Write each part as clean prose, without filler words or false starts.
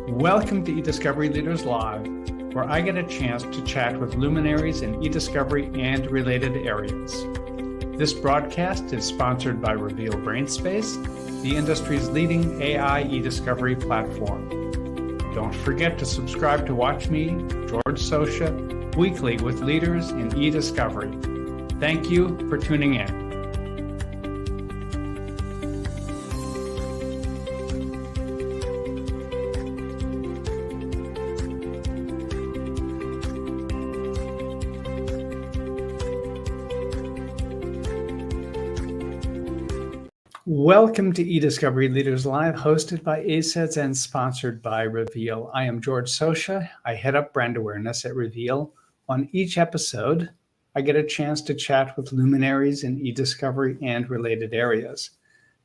Welcome to eDiscovery Leaders Live, where I get a chance to chat with luminaries in eDiscovery and related areas. This broadcast is sponsored by Reveal Brainspace, the industry's leading AI eDiscovery platform. Don't forget to subscribe to watch me, George Socha, weekly with leaders in eDiscovery. Thank you for tuning in. Welcome to eDiscovery Leaders Live, hosted by ACEDS and sponsored by Reveal. I am George Socha. I head up brand awareness at Reveal. On each episode, I get a chance to chat with luminaries in eDiscovery and related areas.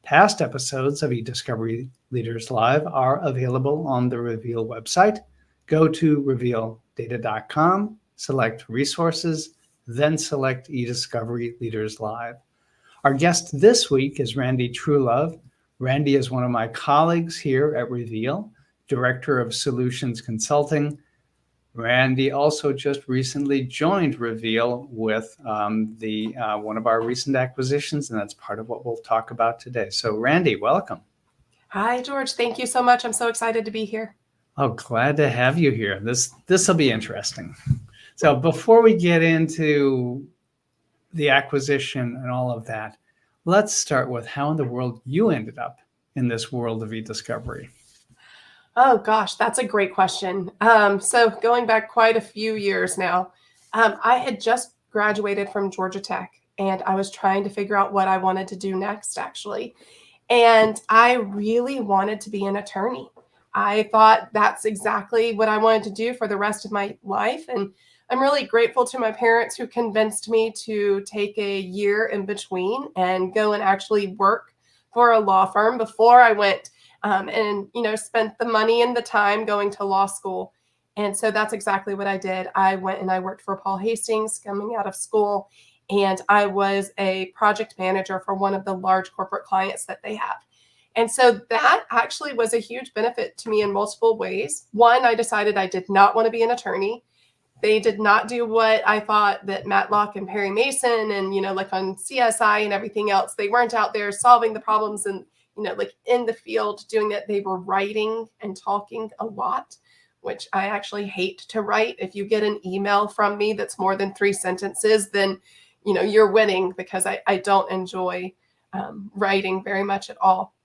Past episodes of eDiscovery Leaders Live are available on the Reveal website. Go to revealdata.com, select resources, then select eDiscovery Leaders Live. Our guest this week is Randi Truelove. Randi is one of my colleagues here at Reveal, Director of Solutions Consulting. Randi also just recently joined Reveal with one of our recent acquisitions, and that's part of what we'll talk about today. So Randi, welcome. Hi, George. Thank you so much. I'm so excited to be here. Oh, glad to have you here. This will be interesting. So before we get into the acquisition and all of that, let's start with how in the world you ended up in this world of eDiscovery. Oh gosh, that's a great question. So going back quite a few years now, I had just graduated from Georgia Tech and I was trying to figure out what I wanted to do next, actually. And I really wanted to be an attorney. I thought that's exactly what I wanted to do for the rest of my life. And I'm really grateful to my parents who convinced me to take a year in between and go and actually work for a law firm before I went and spent the money and the time going to law school. And so that's exactly what I did. I went and I worked for Paul Hastings coming out of school, and I was a project manager for one of the large corporate clients that they have. And so that actually was a huge benefit to me in multiple ways. One, I decided I did not want to be an attorney. They did not do what I thought that Matlock and Perry Mason and, like on CSI and everything else. They weren't out there solving the problems and, like in the field doing it. They were writing and talking a lot, which I actually hate to write. If you get an email from me that's more than 3 sentences, then, you're winning, because I don't enjoy writing very much at all.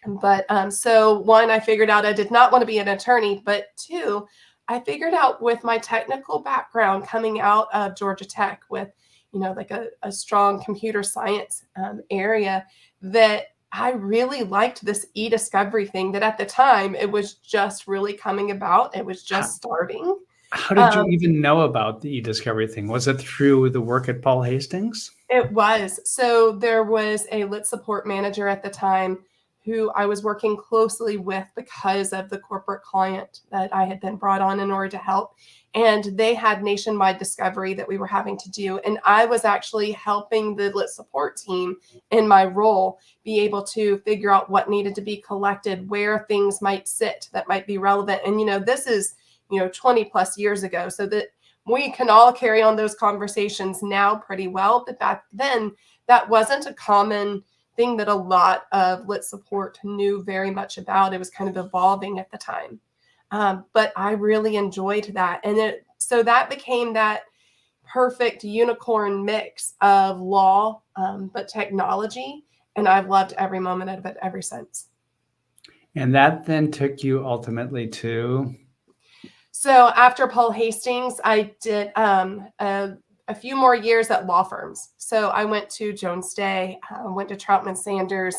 But so one, I figured out I did not want to be an attorney, but two, I figured out with my technical background coming out of Georgia Tech with, like a strong computer science area, that I really liked this eDiscovery thing that at the time it was just really coming about. It was just starting. How did you even know about the eDiscovery thing? Was it through the work at Paul Hastings? It was. So there was a lit support manager at the time who I was working closely with because of the corporate client that I had been brought on in order to help. And they had nationwide discovery that we were having to do. And I was actually helping the lit support team in my role be able to figure out what needed to be collected, where things might sit that might be relevant. And, this is, 20 plus years ago, so that we can all carry on those conversations now pretty well. But back then, that wasn't a common thing that a lot of lit support knew very much about. It was kind of evolving at the time. But I really enjoyed that. And so that became that perfect unicorn mix of law, but technology. And I've loved every moment of it ever since. And that then took you ultimately to? So after Paul Hastings, I did a few more years at law firms. So I went to Jones Day, went to Troutman Sanders,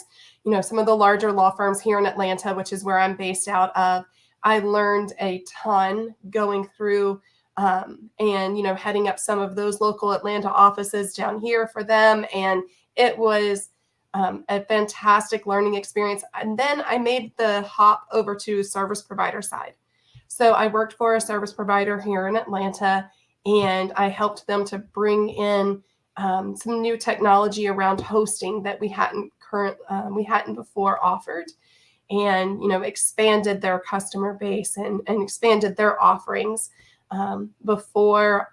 some of the larger law firms here in Atlanta, which is where I'm based out of. I learned a ton going through and, heading up some of those local Atlanta offices down here for them. And it was a fantastic learning experience. And then I made the hop over to service provider side. So I worked for a service provider here in Atlanta, and I helped them to bring in some new technology around hosting that we hadn't before offered. and, expanded their customer base and expanded their offerings. Before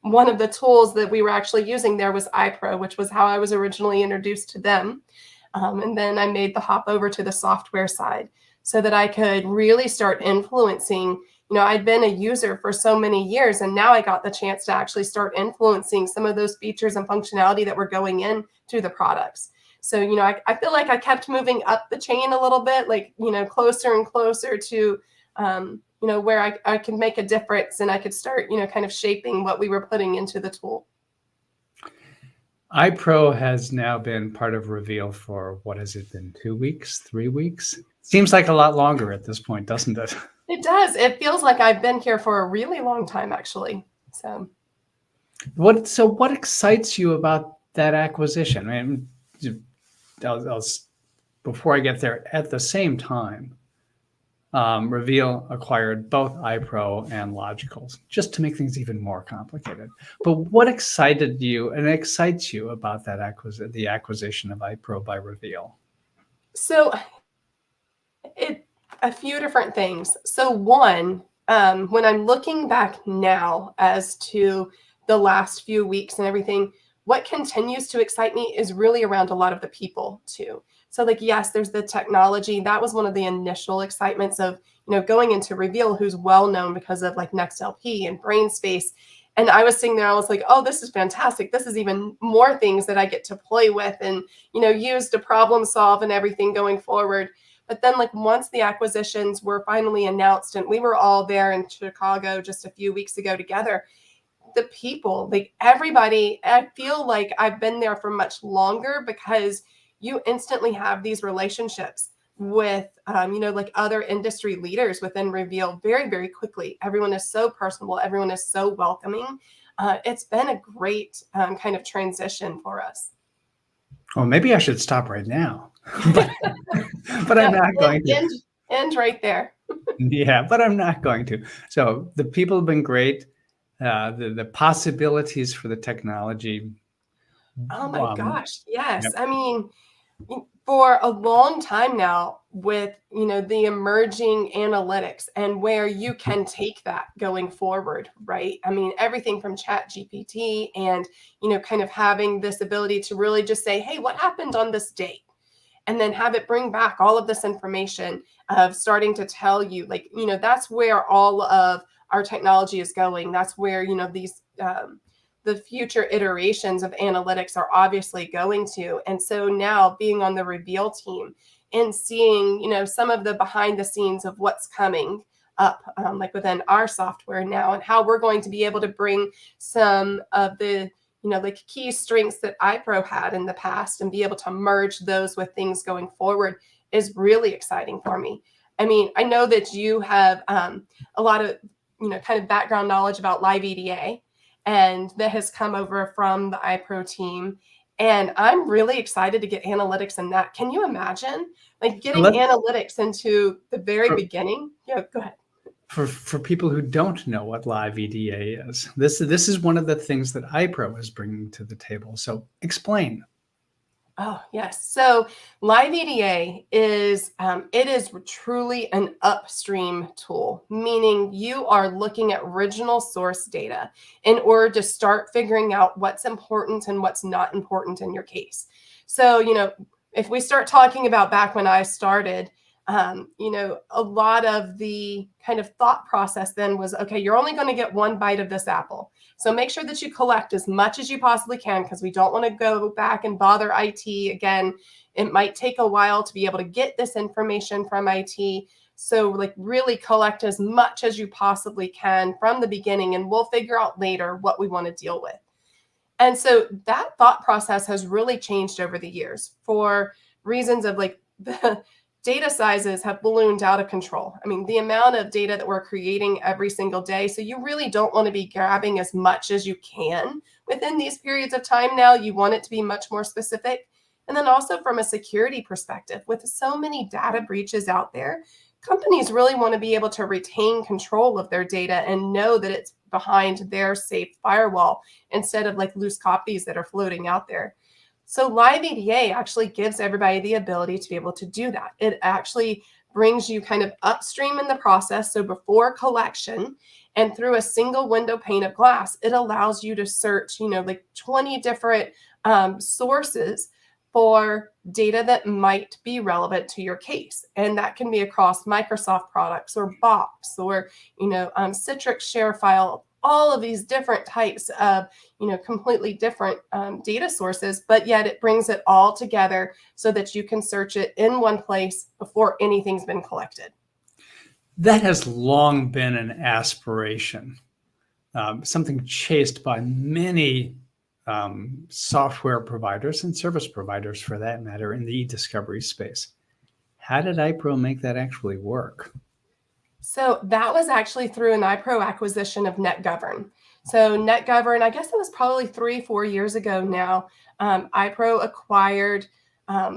one of the tools that we were actually using there was iPro, which was how I was originally introduced to them. And then I made the hop over to the software side so that I could really start influencing. I'd been a user for so many years, and now I got the chance to actually start influencing some of those features and functionality that were going into the products. So, I feel like I kept moving up the chain a little bit, like, closer and closer to, where I could make a difference and I could start, kind of shaping what we were putting into the tool. iPro has now been part of Reveal for, what has it been, 2 weeks, 3 weeks? Seems like a lot longer at this point, doesn't it? It does. It feels like I've been here for a really long time, actually. So what excites you about that acquisition? I mean, before I get there, at the same time, Reveal acquired both iPro and Logicals, just to make things even more complicated. But what excited you and excites you about that the acquisition of iPro by Reveal? So a few different things. So one, when I'm looking back now as to the last few weeks and everything, what continues to excite me is really around a lot of the people too. So like, yes, there's the technology. That was one of the initial excitements of, going into Reveal, who's well known because of like NextLP and BrainSpace. And I was sitting there, I was like, oh, this is fantastic. This is even more things that I get to play with and, use to problem solve and everything going forward. But then like once the acquisitions were finally announced and we were all there in Chicago just a few weeks ago together, the people, like everybody, I feel like I've been there for much longer because you instantly have these relationships with, like other industry leaders within Reveal very, very quickly. Everyone is so personable. Everyone is so welcoming. It's been a great kind of transition for us. Well, maybe I should stop right now, but I'm not going to. End right there. Yeah, but I'm not going to. So the people have been great. The possibilities for the technology. Oh my gosh. Yes. Yep. I mean, for a long time now with, the emerging analytics and where you can take that going forward, right? I mean, everything from Chat GPT and, kind of having this ability to really just say, hey, what happened on this date? And then have it bring back all of this information of starting to tell you, like, that's where all of our technology is going. That's where, these the future iterations of analytics are obviously going to. And so now being on the Reveal team and seeing, some of the behind the scenes of what's coming up, like within our software now, and how we're going to be able to bring some of the, like key strengths that iPro had in the past and be able to merge those with things going forward is really exciting for me. I mean, I know that you have a lot of, kind of background knowledge about live EDA, and that has come over from the iPro team. And I'm really excited to get analytics in that. Can you imagine like getting analytics into the very beginning? Yeah, go ahead. For people who don't know what live EDA is, this is one of the things that iPro is bringing to the table. So explain. Oh, yes. So live EDA is, it is truly an upstream tool, meaning you are looking at original source data in order to start figuring out what's important and what's not important in your case. So, if we start talking about back when I started, a lot of the kind of thought process then was, okay, you're only going to get one bite of this apple. So make sure that you collect as much as you possibly can, because we don't want to go back and bother IT again. It might take a while to be able to get this information from IT. So like really collect as much as you possibly can from the beginning, and we'll figure out later what we want to deal with. And so that thought process has really changed over the years for reasons of like the data sizes have ballooned out of control. I mean, the amount of data that we're creating every single day. So you really don't want to be grabbing as much as you can within these periods of time now. You want it to be much more specific. And then also from a security perspective, with so many data breaches out there, companies really want to be able to retain control of their data and know that it's behind their safe firewall instead of like loose copies that are floating out there. So live EDA actually gives everybody the ability to be able to do that. It actually brings you kind of upstream in the process. So before collection and through a single window pane of glass, it allows you to search, like 20 different sources for data that might be relevant to your case. And that can be across Microsoft products or Box or, Citrix ShareFile, all of these different types of, completely different data sources, but yet it brings it all together so that you can search it in one place before anything's been collected. That has long been an aspiration, something chased by many software providers and service providers, for that matter, in the e-discovery space. How did iPro make that actually work? So that was actually through an iPro acquisition of NetGovern. So NetGovern, I guess it was probably 3-4 years ago now, iPro acquired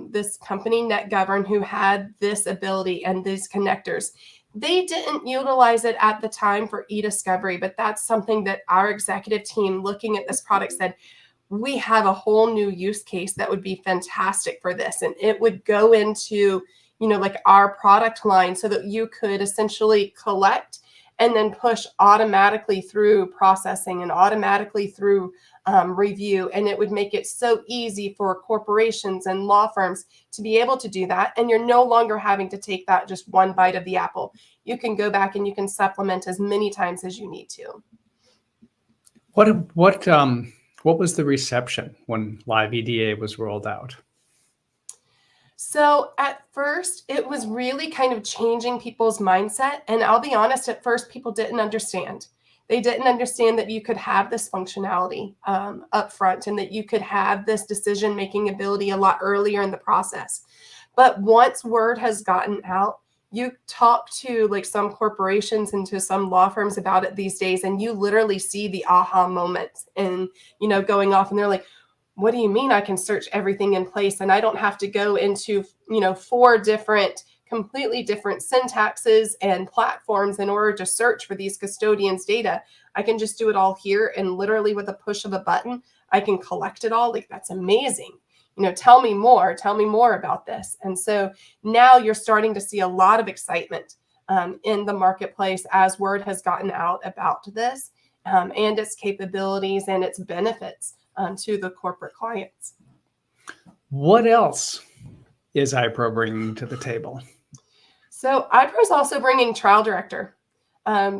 this company, NetGovern, who had this ability and these connectors. They didn't utilize it at the time for e-discovery, but that's something that our executive team looking at this product said, we have a whole new use case that would be fantastic for this. And it would go into, like our product line so that you could essentially collect and then push automatically through processing and automatically through review. And it would make it so easy for corporations and law firms to be able to do that. And you're no longer having to take that just one bite of the apple. You can go back and you can supplement as many times as you need to. What was the reception when live EDA was rolled out? So at first, it was really kind of changing people's mindset. And I'll be honest, at first, people didn't understand. They didn't understand that you could have this functionality up front and that you could have this decision-making ability a lot earlier in the process. But once word has gotten out, you talk to like some corporations and to some law firms about it these days, and you literally see the aha moments and, going off, and they're like, what do you mean I can search everything in place and I don't have to go into, 4 different, completely different syntaxes and platforms in order to search for these custodians' data? I can just do it all here, and literally with a push of a button, I can collect it all. Like, that's amazing. Tell me more about this. And so now you're starting to see a lot of excitement in the marketplace as word has gotten out about this and its capabilities and its benefits to the corporate clients. What else is iPro bringing to the table? So iPro is also bringing Trial Director.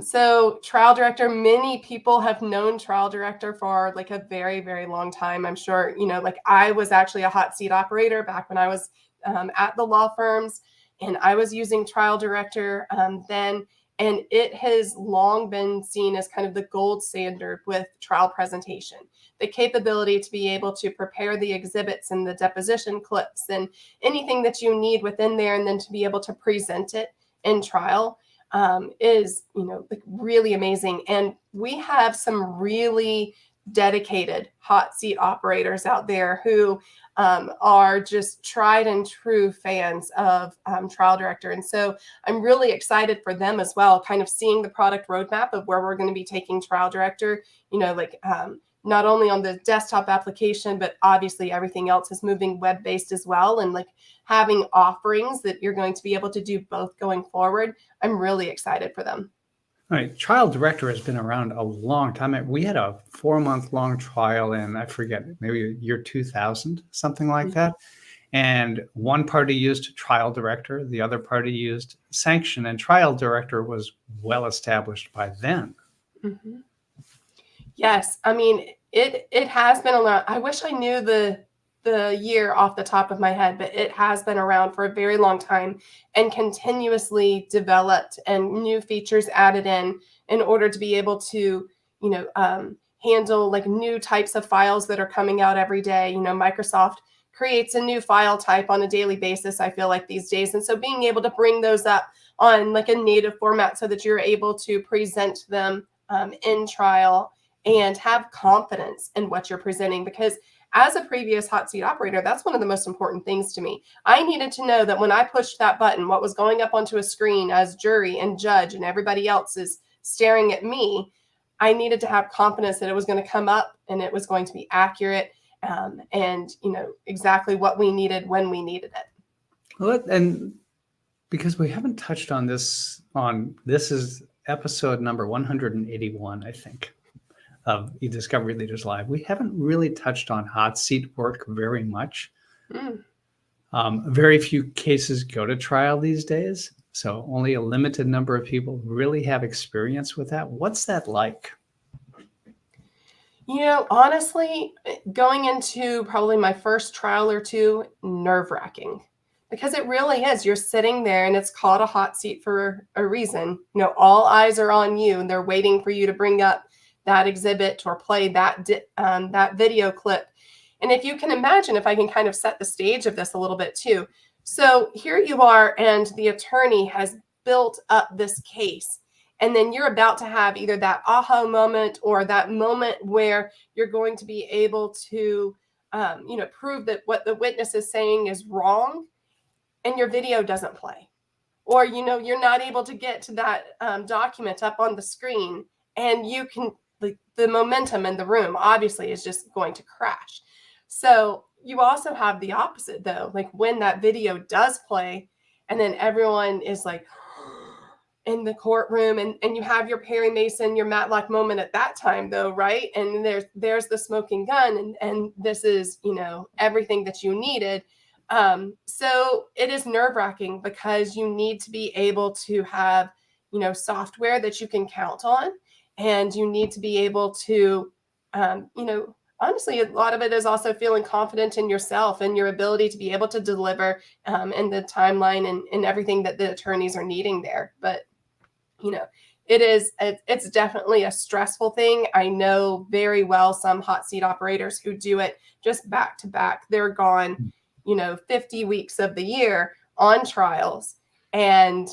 So Trial Director, many people have known Trial Director for like a very, very long time. I'm sure, like I was actually a hot seat operator back when I was at the law firms, and I was using Trial Director then. And it has long been seen as kind of the gold standard with trial presentation. The capability to be able to prepare the exhibits and the deposition clips and anything that you need within there, and then to be able to present it in trial is, like really amazing. And we have some really dedicated hot seat operators out there who are just tried and true fans of Trial Director. And so I'm really excited for them as well, kind of seeing the product roadmap of where we're going to be taking Trial Director, not only on the desktop application, but obviously everything else is moving web-based as well. And like having offerings that you're going to be able to do both going forward. I'm really excited for them. All right. Trial Director has been around a long time. We had a 4-month-long trial in, I forget, maybe year 2000, something like that. And one party used Trial Director, the other party used Sanction, and Trial Director was well established by then. Mm-hmm. Yes, I mean, it has been around. I wish I knew the year off the top of my head, but it has been around for a very long time and continuously developed and new features added in order to be able to, handle like new types of files that are coming out every day. Microsoft creates a new file type on a daily basis, I feel like these days. And so being able to bring those up on like a native format so that you're able to present them in trial and have confidence in what you're presenting, because as a previous hot seat operator, that's one of the most important things to me. I needed to know that when I pushed that button, what was going up onto a screen as jury and judge and everybody else is staring at me, I needed to have confidence that it was going to come up and it was going to be accurate and exactly what we needed when we needed it. Well, and because we haven't touched on this is episode number 181, I think, of eDiscovery Leaders Live. We haven't really touched on hot seat work very much. Very few cases go to trial these days, so only a limited number of people really have experience with that. What's that like? Honestly, going into probably my first trial or two, nerve-wracking. Because it really is. You're sitting there and it's called a hot seat for a reason. All eyes are on you and they're waiting for you to bring up that exhibit or play that video clip. And if you can imagine, if I can kind of set the stage of this a little bit too. So here you are and the attorney has built up this case. And then you're about to have either that aha moment or that moment where you're going to be able to, prove that what the witness is saying is wrong. And your video doesn't play, or you're not able to get to that document up on the screen, and you can the momentum in the room obviously is just going to crash. So you also have the opposite though, like when that video does play, and then everyone is like in the courtroom, and you have your Perry Mason, your Matlock moment at that time though, right? And there's the smoking gun, and this is everything that you needed. So it is nerve-wracking because you need to be able to have, software that you can count on, and you need to be able to, honestly, a lot of it is also feeling confident in yourself and your ability to be able to deliver in the timeline and everything that the attorneys are needing there. But, it's definitely a stressful thing. I know very well some hot seat operators who do it just back to back. They're gone 50 weeks of the year on trials, and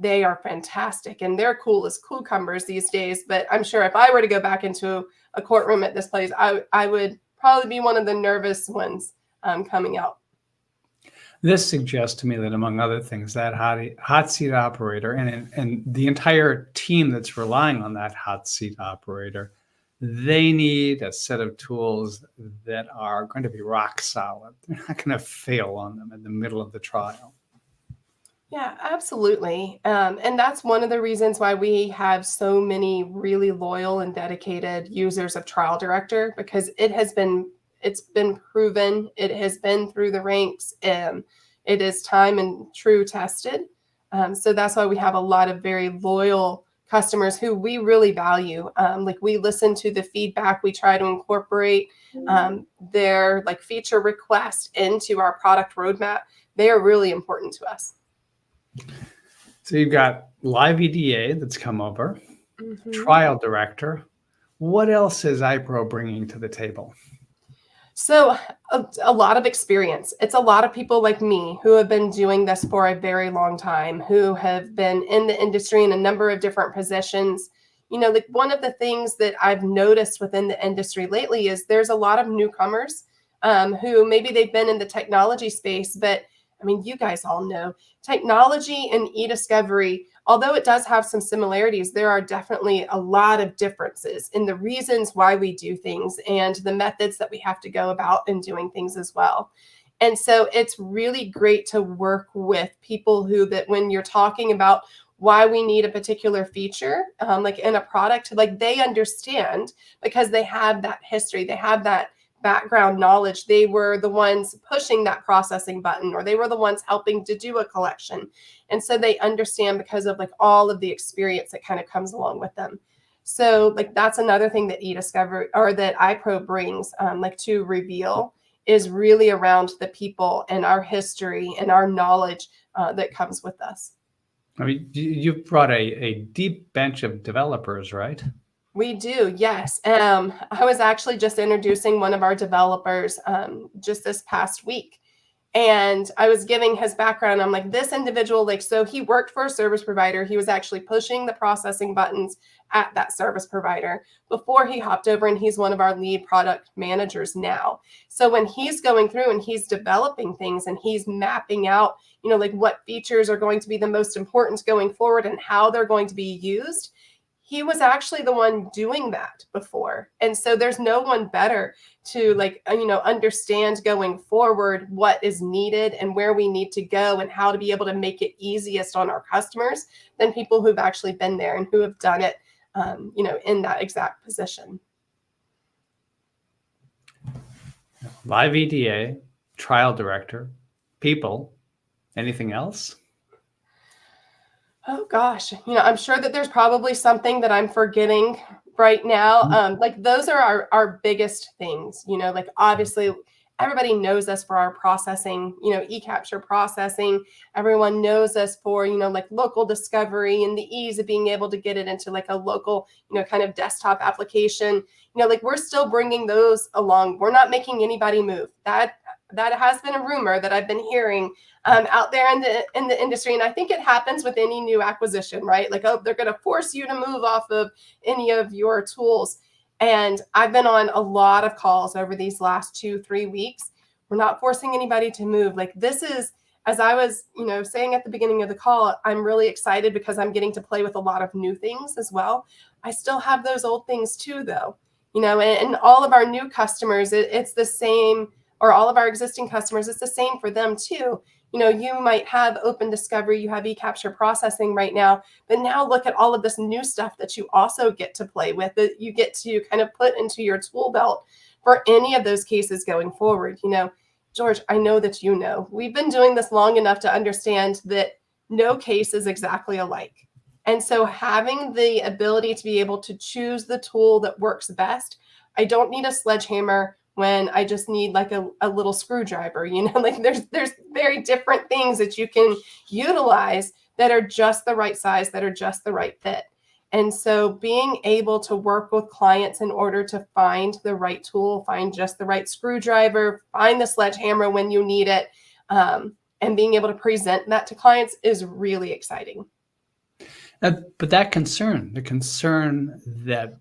they are fantastic and they're cool as cucumbers these days. But I'm sure if I were to go back into a courtroom at this place, I would probably be one of the nervous ones coming out. This suggests to me that, among other things, that hot seat operator and the entire team that's relying on that hot seat operator, they need a set of tools that are going to be rock solid. They're not going to fail on them in the middle of the trial. Yeah, absolutely. And that's one of the reasons why we have so many really loyal and dedicated users of Trial Director, because it's been proven, it has been through the ranks, it is time and true tested. So that's why we have a lot of very loyal customers who we really value. We listen to the feedback, we try to incorporate their feature requests into our product roadmap. They are really important to us. So you've got live EDA that's come over, Trial Director. What else is iPro bringing to the table? So a lot of experience. It's a lot of people like me who have been doing this for a very long time, who have been in the industry in a number of different positions. One of the things that I've noticed within the industry lately is there's a lot of newcomers who maybe they've been in the technology space, but I mean, you guys all know technology and e-discovery, although it does have some similarities, there are definitely a lot of differences in the reasons why we do things and the methods that we have to go about in doing things as well. And so it's really great to work with people that when you're talking about why we need a particular feature, in a product, they understand because they have that history, they have that background knowledge. They were the ones pushing that processing button, or they were the ones helping to do a collection. And so they understand because of all of the experience that kind of comes along with them. So that's another thing that eDiscovery or that iPro brings to Reveal is really around the people and our history and our knowledge that comes with us. I mean, you've brought a deep bench of developers, right? We do, yes. I was actually just introducing one of our developers just this past week. And I was giving his background. I'm like, this individual, so he worked for a service provider. He was actually pushing the processing buttons at that service provider before he hopped over, and he's one of our lead product managers now. So when he's going through and he's developing things and he's mapping out, what features are going to be the most important going forward and how they're going to be used, he was actually the one doing that before. And so there's no one better to understand going forward what is needed and where we need to go and how to be able to make it easiest on our customers than people who've actually been there and who have done it, in that exact position. Live EDA, trial director, people, anything else? Oh gosh, I'm sure that there's probably something that I'm forgetting right now. Like those are our biggest things, like obviously everybody knows us for our processing, eCapture processing. Everyone knows us for, like local discovery and the ease of being able to get it into like a local, kind of desktop application. Like we're still bringing those along. We're not making anybody move. That has been a rumor that I've been hearing out there in the industry, and I think it happens with any new acquisition, right? Like, oh, they're going to force you to move off of any of your tools. And I've been on a lot of calls over these last 2-3 weeks. We're not forcing anybody to move. Like this is, as I was, saying at the beginning of the call, I'm really excited because I'm getting to play with a lot of new things as well. I still have those old things too, though, and all of our new customers, it's the same. Or all of our existing customers, it's the same for them too. You might have open discovery, you have eCapture processing right now, but now look at all of this new stuff that you also get to play with, that you get to kind of put into your tool belt for any of those cases going forward. George, I know that we've been doing this long enough to understand that no case is exactly alike. And so having the ability to be able to choose the tool that works best, I don't need a sledgehammer when I just need like a little screwdriver, like there's very different things that you can utilize that are just the right size, that are just the right fit. And so being able to work with clients in order to find the right tool, find just the right screwdriver, find the sledgehammer when you need it, and being able to present that to clients is really exciting. But that concern, the concern that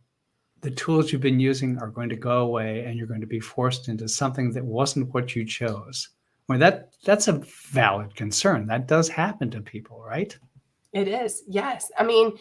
the tools you've been using are going to go away and you're going to be forced into something that wasn't what you chose. Well, that's a valid concern. That does happen to people, right? It is. Yes. I mean,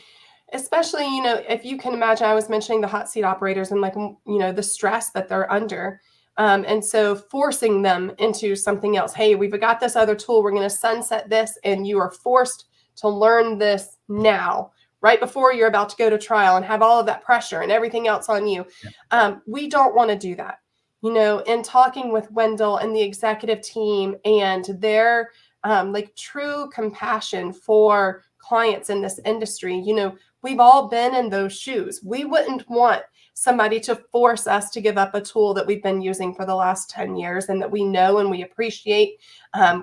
especially, if you can imagine, I was mentioning the hot seat operators and like, the stress that they're under. And so forcing them into something else. Hey, we've got this other tool. We're going to sunset this and you are forced to learn this now, right before you're about to go to trial and have all of that pressure and everything else on you. Yeah. We don't want to do that. In talking with Wendell and the executive team and their like true compassion for clients in this industry, we've all been in those shoes. We wouldn't want somebody to force us to give up a tool that we've been using for the last 10 years and that we know and we appreciate.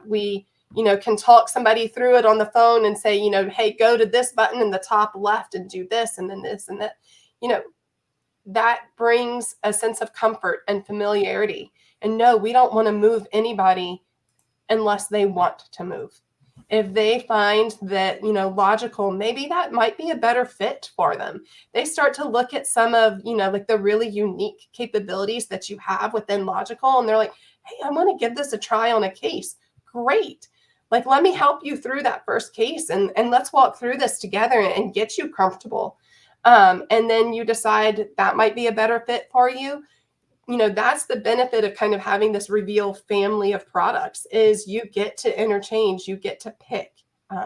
We can talk somebody through it on the phone and say, hey, go to this button in the top left and do this and then this and that. That brings a sense of comfort and familiarity. And no, we don't want to move anybody unless they want to move. If they find that, logical, maybe that might be a better fit for them. They start to look at some of, like the really unique capabilities that you have within Logical. And they're like, hey, I want to give this a try on a case. Great. Like, let me help you through that first case and let's walk through this together and get you comfortable. And then you decide that might be a better fit for you. That's the benefit of kind of having this Reveal family of products is you get to interchange, you get to pick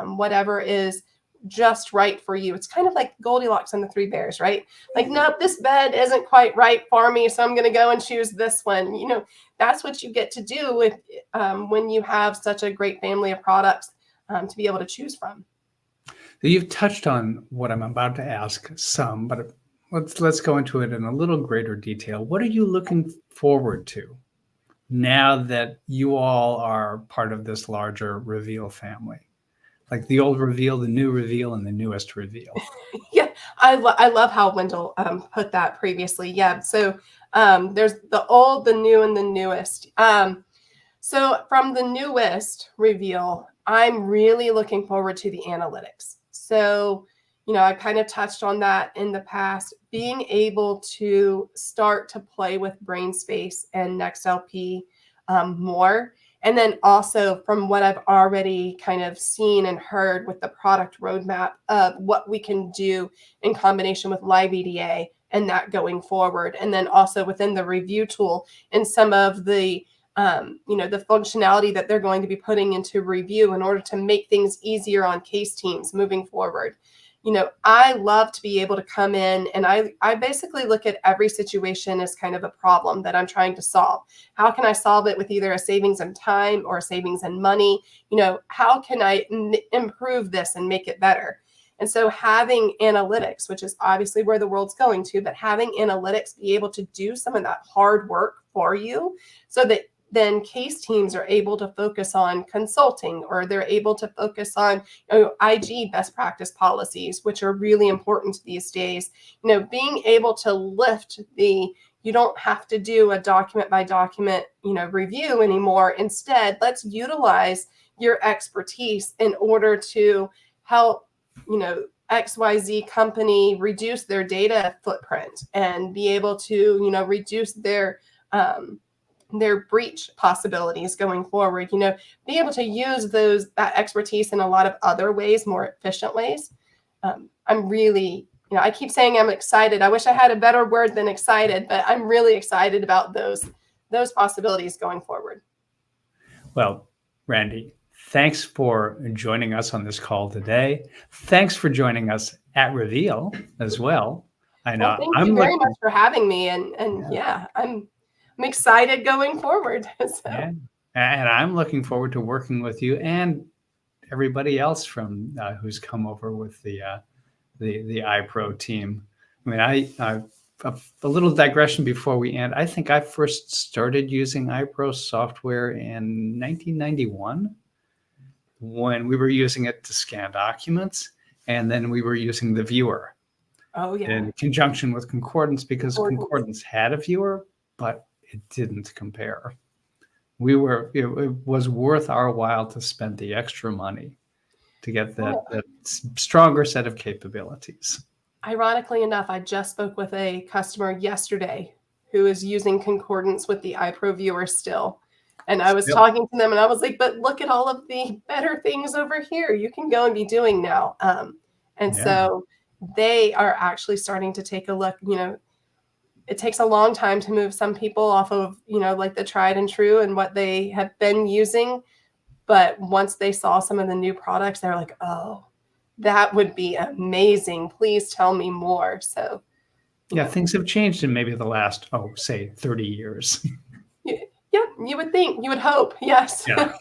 whatever is just right for you. It's kind of like Goldilocks and the Three Bears, right? Like, nope, this bed isn't quite right for me, so I'm going to go and choose this one. That's what you get to do with when you have such a great family of products to be able to choose from. You've touched on what I'm about to ask some, but let's go into it in a little greater detail. What are you looking forward to now that you all are part of this larger Reveal family? Like the old Reveal, the new Reveal, and the newest Reveal. Yeah, I love how Wendell put that previously. Yeah, so there's the old, the new, and the newest. So from the newest Reveal, I'm really looking forward to the analytics. So, I kind of touched on that in the past, being able to start to play with brain space and NextLP more And then also from what I've already kind of seen and heard with the product roadmap of what we can do in combination with live EDA and that going forward. And then also within the review tool and some of the the functionality that they're going to be putting into review in order to make things easier on case teams moving forward. I love to be able to come in and I basically look at every situation as kind of a problem that I'm trying to solve. How can I solve it with either a savings in time or a savings in money? How can I improve this and make it better? And so having analytics, which is obviously where the world's going to, but having analytics be able to do some of that hard work for you so that then case teams are able to focus on consulting, or they're able to focus on IG best practice policies, which are really important these days. Being able to lift you don't have to do a document by document, review anymore. Instead, let's utilize your expertise in order to help, XYZ company reduce their data footprint and be able to, reduce their breach possibilities going forward, be able to use that expertise in a lot of other ways, more efficient ways. I'm really, I keep saying I'm excited. I wish I had a better word than excited, but I'm really excited about those possibilities going forward. Well, Randi, thanks for joining us on this call today. Thanks for joining us at Reveal as well. I know. Well, thank you very much for having me, and yeah, I'm excited going forward. So. Yeah. And I'm looking forward to working with you and everybody else from who's come over with the iPro team. I mean, a little digression before we end. I think I first started using iPro software in 1991 when we were using it to scan documents, and then we were using the viewer. Oh yeah. In conjunction with Concordance, because Concordance had a viewer, but it didn't compare. It was worth our while to spend the extra money to get that stronger set of capabilities. Ironically enough, I just spoke with a customer yesterday who is using Concordance with the iPro viewer still. And I was talking to them and I was like, but look at all of the better things over here you can go and be doing now. So they are actually starting to take a look. It takes a long time to move some people off of, like the tried and true and what they have been using. But once they saw some of the new products, they're like, oh, that would be amazing. Please tell me more. So, yeah, things have changed in maybe the last, say 30 years. Yeah, you would think, you would hope. Yes. Yeah.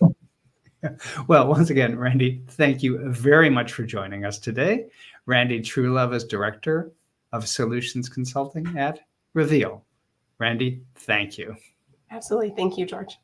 Well, once again, Randi, thank you very much for joining us today. Randi Truelove is Director of Solutions Consulting at Reveal. Randi, thank you. Absolutely. Thank you, George.